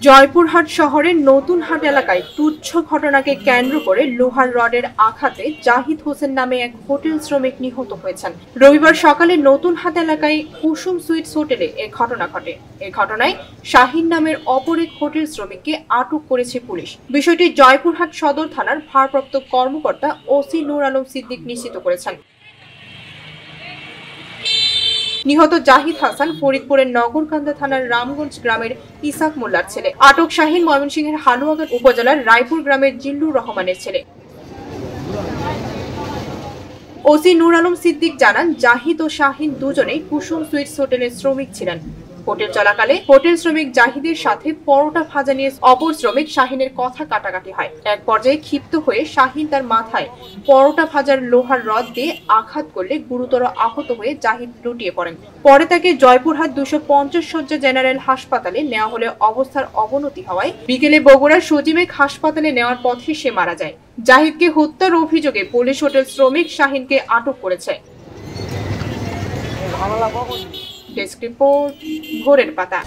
জয়পুরহাট শহরের নতুনহাট এলাকায় তুচ্ছ ঘটনাকে কেন্দ্র করে লোহার রডের আঘাতে জাহিদ হোসেন নামে এক হোটেল শ্রমিক নিহত হয়েছেন। রবিবার সকালে নতুনহাট এলাকায় কুসুম সুইটস হোটেলে এ ঘটনা ঘটে। এ ঘটনায় শাহিন নামের অপর এক হোটেল শ্রমিককে আটক করেছে পুলিশ। বিষয়টি জয়পুরহাট সদর থানার ভারপ্রাপ্ত কর্মকর্তা ওসি নূর আলম সিদ্দিক নিশ্চিত করেছেন। নিহত জাহিদ হাসান ফরিদপুরের নগরকান্দা থানার রামগঞ্জ গ্রামের ইসাক মোল্লার ছেলে। আটক শাহিন ময়মনসিংহের হালুয়াঘাট উপজেলার রায়পুর গ্রামের জিল্লুর রহমানের ছেলে। ওসি নূর আলম সিদ্দিক জানান, জাহিদ ও শাহিন দুজনেই কুসুম সুইটস হোটেলের শ্রমিক ছিলেন। হোটেল চলাকালে হোটেল শ্রমিক জাহিদের সাথে পরোটা ভাজা নিয়ে অপর শ্রমিক শাহিনের কথা কাটাকাটি হয়। এক পর্যায়ে ক্ষিপ্ত হয়ে শাহিন তার মাথায় পরোটা ভাজার লোহার রড দিয়ে আঘাত করলে গুরুতর আহত হয়ে জাহিদ লুটিয়ে পড়েন। পরে তাকে জয়পুরহাট 250 শয্যা জেনারেল হাসপাতালে নেওয়া হলে অবস্থার অবনতি হওয়ায় বিকেলে বগুড়ার সজিবেক হাসপাতালে নেওয়ার পথে সে মারা যায়। জাহিদকে হত্যার অভিযোগে পুলিশ হোটেল শ্রমিক শাহিনকে আটক করেছে। ডেস্ক রিপোর্ট, ভোরের পাতা।